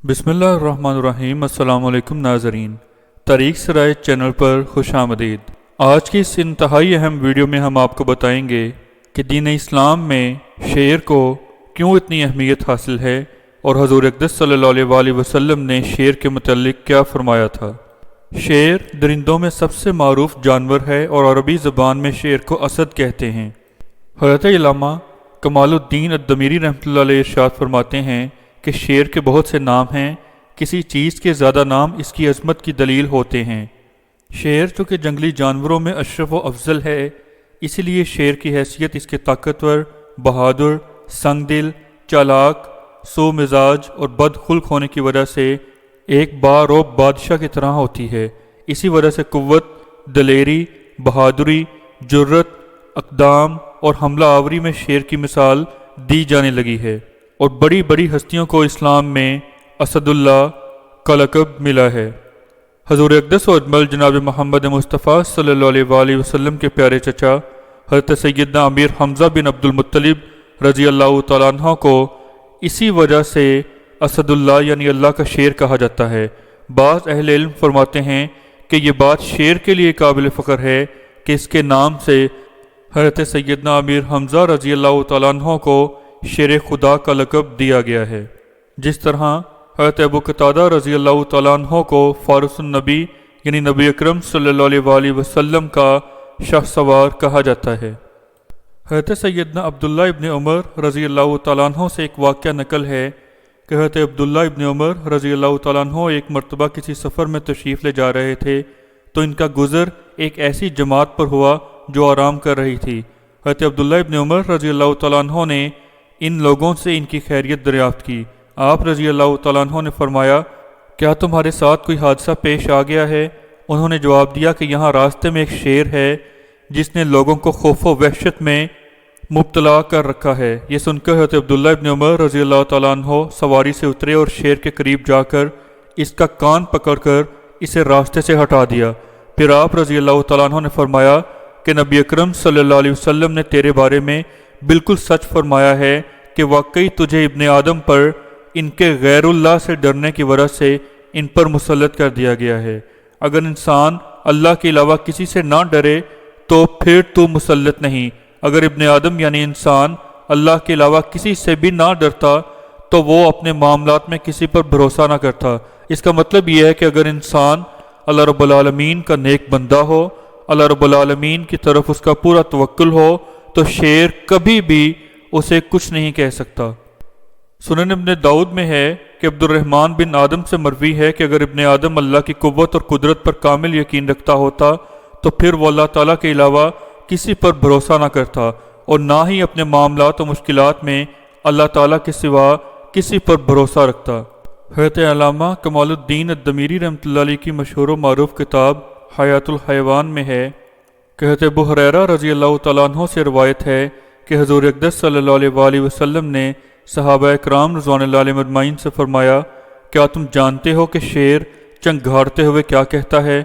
बिस्मिल्लाहिर्रहमानिर्रहीम। अस्सलाम वालेकुम नाज़रीन, तारीख़ सराय चैनल पर खुश आमदीद। आज की इस इंतहाई अहम वीडियो में हम आपको बताएंगे कि दीन इस्लाम में शेर को क्यों इतनी अहमियत हासिल है और हज़ूर अक़दस सल्लल्लाहु अलैहि वसल्लम ने शेर के मुतल्लिक़ क्या फ़रमाया था। शेर दरिंदों में सबसे मारूफ जानवर है और अरबी ज़बान में शेर को असद कहते हैं। हज़रत अल्लामा कमालुद्दीन अद-दमीरी रहमतुल्लाह अलैह इरशाद फरमाते हैं कि शेर के बहुत से नाम हैं, किसी चीज़ के ज़्यादा नाम इसकी अज़मत की दलील होते हैं। शेर चूँकि जंगली जानवरों में अशरफ व अफजल है, इसीलिए शेर की हैसियत इसके ताकतवर, बहादुर, संगदिल, चालाक, सो मिजाज और बदखुल्क होने की वजह से एक बारौब बादशाह की तरह होती है। इसी वजह से कुव्वत, दलेरी, बहादुरी, जुर्रत, अक़दाम और हमला आवरी में शेर की मिसाल दी जाने लगी है और बड़ी बड़ी हस्तियों को इस्लाम में असदुल्लाह का लक़ब मिला है। हज़ूर अक़दस व अजमल जनाब मोहम्मद मुस्तफ़ा सल्लल्लाहु अलैहि वसल्लम के प्यारे चचा हज़रत सैयदना अमीर हमज़ा बिन अब्दुल मुत्तलिब रज़ी अल्लाह तआला अन्हु को इसी वजह से असदुल्लाह यानी अल्लाह का शेर कहा जाता है। बाज़ अहले इल्म फरमाते हैं कि ये बात शेर के लिए काबिल फ़ख्र है कि इसके नाम से हज़रत सैयदना अमीर हमज़ा रज़ी अल्लाह तआला अन्हु को शेर खुदा का लक़ब दिया गया है। जिस तरह हज़रत अबू कतादा रज़ी अल्लाह तआला अन्हु को फ़ारुसुन नबी यानी नबी अकरम सल्लल्लाहु अलैहि वसल्लम का शाहसवार कहा जाता है। हज़रत सैयदना अब्दुल्ला इब्न उमर रज़ी अल्लाह तआला अन्हु से एक वाक़या नकल है कि हज़रत अब्दुल्ला इब्न उमर रज़ी अल्लाह तआला अन्हु एक मरतबा किसी सफ़र में तशरीफ़ ले जा रहे थे तो इनका गुज़र एक ऐसी जमात पर हुआ जो आराम कर रही थी। हज़रत अब्दुल्ला इब्न उमर रज़ी अल्लाह तआला अन्हु ने इन लोगों से इनकी खैरियत दरियाफ़्त की। आप रज़ी अल्लाह तआला अन्हु ने फरमाया, क्या तुम्हारे साथ कोई हादसा पेश आ गया है? उन्होंने जवाब दिया कि यहाँ रास्ते में एक शेर है जिसने लोगों को खौफ व वहशत में मुब्तला कर रखा है। ये सुनकर हज़रत अब्दुल्ला इब्न उमर रज़ी अल्लाह तआला अन्हु सवारी से उतरे और शेर के करीब जाकर इसका कान पकड़कर इसे रास्ते से हटा दिया। फिर आप रज़ी अल्लाह तआला अन्हु ने फरमाया कि नबी अकरम सल्लल्लाहु अलैहि वसल्लम ने तेरे बारे में बिल्कुल सच फरमाया है कि वाकई तुझे इब्ने आदम पर इनके गैरुल्लाह से डरने की वजह से इन पर मुसल्लत कर दिया गया है। अगर इंसान अल्लाह के अलावा किसी से ना डरे तो फिर तू मुसल्लत नहीं। अगर इब्ने आदम यानी इंसान अल्लाह के अलावा किसी से भी ना डरता तो वो अपने मामलात में किसी पर भरोसा ना करता। इसका मतलब यह है कि अगर इंसान अल्लाह रब्बुल आलमीन का नेक बंदा हो, अल्लाह रब्बुल आलमीन की तरफ उसका पूरा तवक्कुल हो, तो शेर कभी भी उसे कुछ नहीं कह सकता। सुनन इब्न दाऊद में है कि अब्दुर्रहमान बिन आदम से मरवी है कि अगर इब्ने आदम अल्लाह की कुव्वत और कुदरत पर कामिल यकीन रखता होता तो फिर वो अल्लाह ताला के अलावा किसी पर भरोसा ना करता और ना ही अपने मामलात और मुश्किलात में अल्लाह ताला के सिवा किसी पर भरोसा रखता। हज़रत अल्लामा कमालुद्दीन अद-दमीरी रहमतुल्लाह अलैह की मशहूर व मारूफ किताब हयातुल हयवान में है कि हज़रत अबू हुरैरा रज़ी अल्लाह तआला अन्हु से रवायत है कि हज़ूर अक़दस सल्लल्लाहु अलैहि वसल्लम ने सहाबा इकराम रज़वानुल्लाहि अलैहिम अजमईन से फरमाया, क्या तुम जानते हो कि शेर चंघाड़ते हुए क्या कहता है?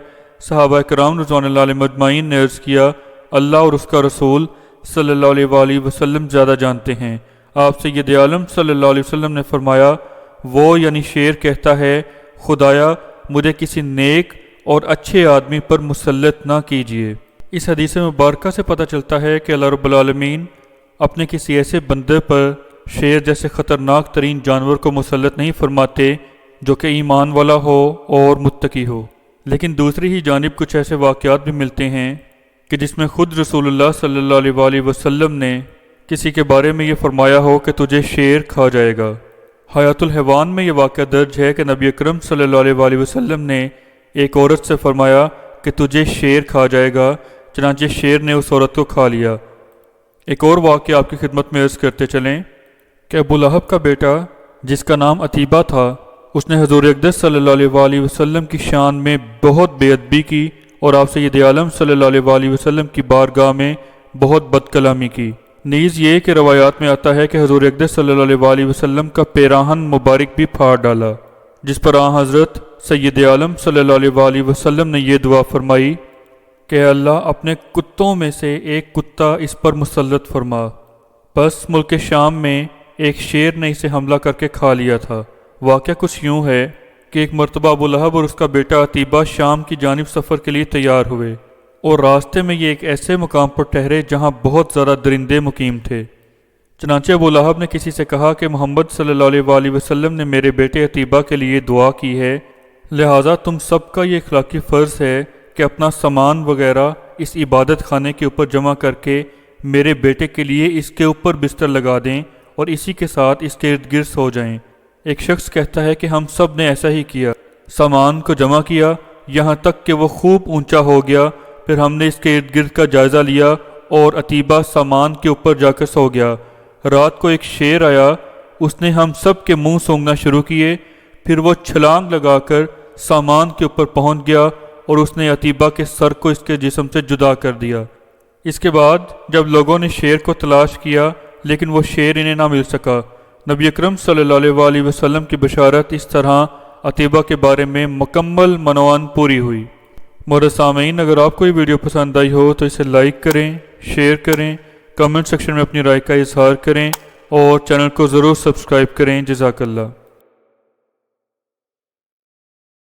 सहाबा इकराम रज़वानुल्लाहि अलैहिम अजमईन ने अर्ज़ किया, अल्लाह और उसका रसूल सल्लल्लाहु अलैहि वसल्लम ज़्यादा जानते हैं। आप सय्यद आलम सल्लल्लाहु अलैहि वसल्लम ने फरमाया, वो यानी शेर कहता है, खुदाया मुझे किसी नेक और अच्छे आदमी पर मुसल्लत ना कीजिए। इस हदीस मुबारक से पता चलता है कि अल्लाह रब्बुल आलमीन अपने किसी ऐसे बंदे पर शेर जैसे ख़तरनाक तरीन जानवर को मुसल्लत नहीं फरमाते जो कि ईमान वाला हो और मुत्तकी हो। लेकिन दूसरी ही जानिब कुछ ऐसे वाक़यात भी मिलते हैं कि जिसमें ख़ुद रसूलुल्लाह सल्लल्लाहु अलैहि वसल्लम ने किसी के बारे में ये फरमाया हो कि तुझे शेर खा जाएगा। हयातुल हैवान में ये वाक़या दर्ज है कि नबी अकरम सल्लल्लाहु अलैहि वसल्लम ने एक औरत से फरमाया कि तुझे शेर खा जाएगा, चनांचे शेर ने उस औरत को खा लिया। एक और वाक़या आपकी खिदमत में अर्ज़ करते चलें कि अबू लहब का बेटा जिसका नाम अतीबा था, उसने हज़ूर अक़दस सल्लल्लाहु अलैहि वसल्लम की शान में बहुत बेअदबी की और आप सय्यद आलम सल्लल्लाहु अलैहि वसल्लम की बारगाह में बहुत बदकलामी की। नीज़ ये कि रवायात में आता है कि हज़ूर अक़दस सल्लल्लाहु अलैहि वसल्लम का पैराहन मुबारक भी फाड़ डाला, जिस पर आ हज़रत सय्यद आलम सल्लल्लाहु अलैहि वसल्लम ने यह दुआ फरमाई कि अल्लाह अपने कुत्तों में से एक कुत्ता इस पर मुसल्लत फरमा। बस मुल्क शाम में एक शेर ने इसे हमला करके खा लिया था। واقعہ کچھ یوں ہے کہ ایک مرتبہ ابو لہب اور اس کا بیٹا عتیبہ شام کی جانب سفر کے لیے تیار ہوئے اور راستے میں یہ ایک ایسے مقام پر ٹھہرے جہاں بہت زیادہ درندے مقیم تھے۔ چنانچہ ابو لہب نے کسی سے کہا کہ محمد صلی اللہ علیہ وآلہ وسلم نے میرے بیٹے عتیبہ کے لیے دعا کی ہے، لہٰذا تم سب کا یہ اخلاقی فرض ہے کہ اپنا سامان وغیرہ اس عبادت خانے کے اوپر جمع کر کے میرے بیٹے کے لیے اس کے اوپر بستر لگا دیں اور اسی کے ساتھ اس کے ارد گرد سو جائیں۔ ایک شخص کہتا ہے کہ ہم سب نے ایسا ہی کیا، سامان کو جمع کیا یہاں تک کہ وہ خوب اونچا ہو گیا، پھر ہم نے اس کے ارد گرد کا جائزہ لیا اور عتیبہ سامان کے اوپر جا کر سو گیا۔ رات کو ایک شیر آیا، اس نے ہم سب کے منہ سونگنا شروع کیے، پھر وہ چھلانگ لگا کر سامان کے اوپر پہنچ گیا اور اس نے عتیبہ کے سر کو اس کے جسم سے جدا کر دیا۔ اس کے بعد جب لوگوں نے شیر کو تلاش کیا لیکن وہ شیر انہیں نہ مل سکا، نبی اکرم صلی اللہ علیہ وآلہ وسلم کی بشارت اس طرح عتیبہ کے بارے میں مکمل منوان پوری ہوئی۔ معزز سامعین، اگر آپ کو یہ ویڈیو پسند آئی ہو تو اسے لائک کریں، شیئر کریں، کمنٹ سیکشن میں اپنی رائے کا اظہار کریں اور چینل کو ضرور سبسکرائب کریں۔ جزاک اللہ۔